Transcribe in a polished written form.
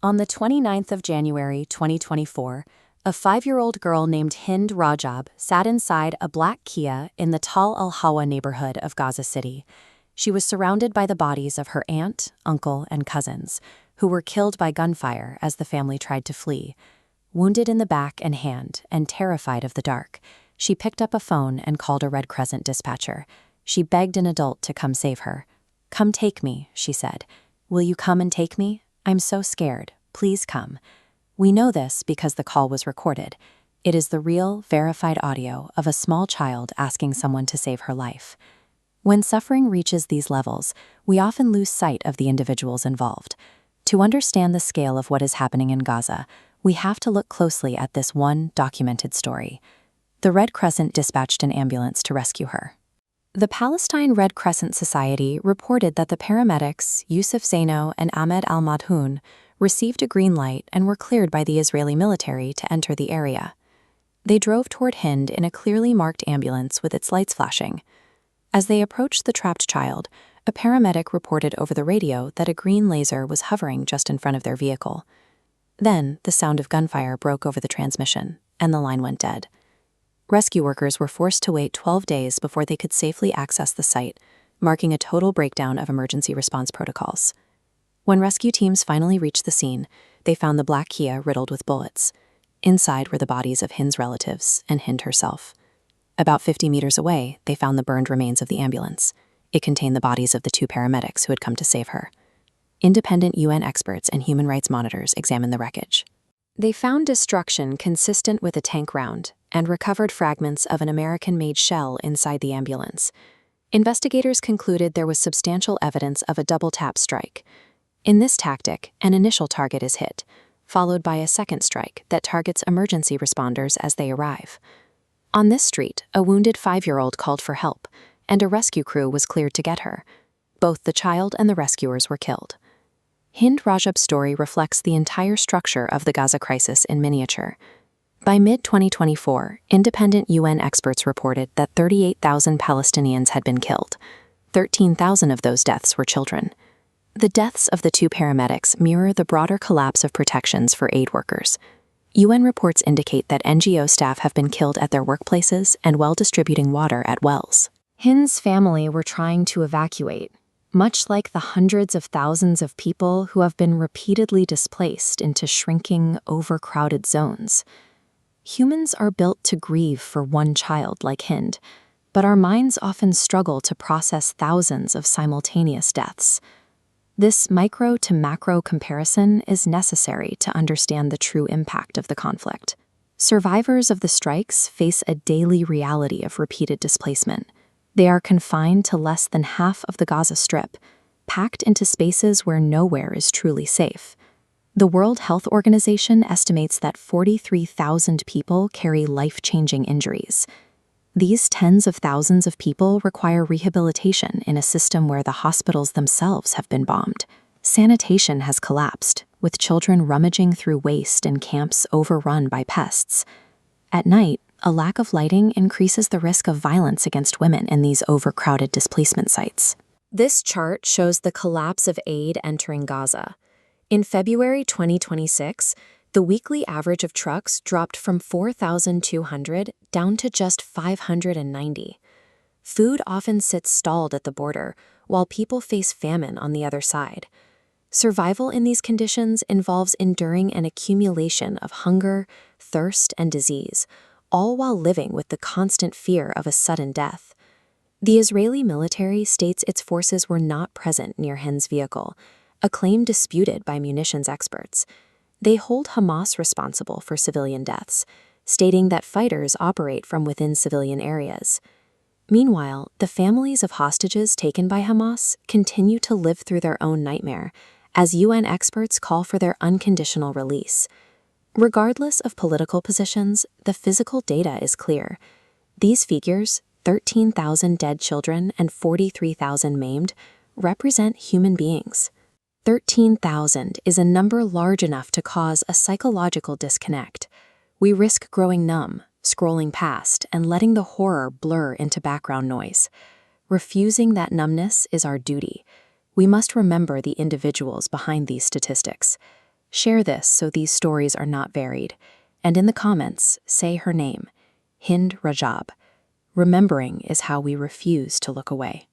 On the 29th of January 2024, a 5-year-old girl named Hind Rajab sat inside a black Kia in the Tal al-Hawa neighborhood of Gaza City. She was surrounded by the bodies of her aunt, uncle, and cousins, who were killed by gunfire as the family tried to flee. Wounded in the back and hand and terrified of the dark, she picked up a phone and called a Red Crescent dispatcher. She begged an adult to come save her. "Come take me," she said. "Will you come and take me? I'm so scared. Please come." We know this because the call was recorded. It is the real, verified audio of a small child asking someone to save her life. When suffering reaches these levels, we often lose sight of the individuals involved. To understand the scale of what is happening in Gaza, we have to look closely at this one documented story. The Red Crescent dispatched an ambulance to rescue her. The Palestine Red Crescent Society reported that the paramedics, Yusuf Zaino and Ahmed al-Madhoun, received a green light and were cleared by the Israeli military to enter the area. They drove toward Hind in a clearly marked ambulance with its lights flashing. As they approached the trapped child, a paramedic reported over the radio that a green laser was hovering just in front of their vehicle. Then, the sound of gunfire broke over the transmission, and the line went dead. Rescue workers were forced to wait 12 days before they could safely access the site, marking a total breakdown of emergency response protocols. When rescue teams finally reached the scene, they found the black Kia riddled with bullets. Inside were the bodies of Hind's relatives and Hind herself. About 50 meters away, they found the burned remains of the ambulance. It contained the bodies of the 2 paramedics who had come to save her. Independent UN experts and human rights monitors examined the wreckage. They found destruction consistent with a tank round and recovered fragments of an American-made shell inside the ambulance. Investigators concluded there was substantial evidence of a double-tap strike. In this tactic, an initial target is hit, followed by a second strike that targets emergency responders as they arrive. On this street, a wounded 5-year-old called for help, and a rescue crew was cleared to get her. Both the child and the rescuers were killed. Hind Rajab's story reflects the entire structure of the Gaza crisis in miniature. By mid-2024, independent UN experts reported that 38,000 Palestinians had been killed. 13,000 of those deaths were children. The deaths of the 2 paramedics mirror the broader collapse of protections for aid workers. UN reports indicate that NGO staff have been killed at their workplaces and while distributing water at wells. Hind's family were trying to evacuate, much like the hundreds of thousands of people who have been repeatedly displaced into shrinking, overcrowded zones. Humans are built to grieve for one child like Hind, but our minds often struggle to process thousands of simultaneous deaths. This micro to macro comparison is necessary to understand the true impact of the conflict. Survivors of the strikes face a daily reality of repeated displacement. They are confined to less than half of the Gaza Strip, packed into spaces where nowhere is truly safe. The World Health Organization estimates that 43,000 people carry life-changing injuries. These tens of thousands of people require rehabilitation in a system where the hospitals themselves have been bombed. Sanitation has collapsed, with children rummaging through waste in camps overrun by pests. At night, a lack of lighting increases the risk of violence against women in these overcrowded displacement sites. This chart shows the collapse of aid entering Gaza. In February 2026, the weekly average of trucks dropped from 4,200 down to just 590. Food often sits stalled at the border, while people face famine on the other side. Survival in these conditions involves enduring an accumulation of hunger, thirst, and disease, all while living with the constant fear of a sudden death. The Israeli military states its forces were not present near Hind's vehicle, a claim disputed by munitions experts. They hold Hamas responsible for civilian deaths, stating that fighters operate from within civilian areas. Meanwhile, the families of hostages taken by Hamas continue to live through their own nightmare, as UN experts call for their unconditional release. Regardless of political positions, the physical data is clear. These figures, 13,000 dead children and 43,000 maimed, represent human beings. 13,000 is a number large enough to cause a psychological disconnect. We risk growing numb, scrolling past, and letting the horror blur into background noise. Refusing that numbness is our duty. We must remember the individuals behind these statistics. Share this so these stories are not varied. And in the comments, say her name, Hind Rajab. Remembering is how we refuse to look away.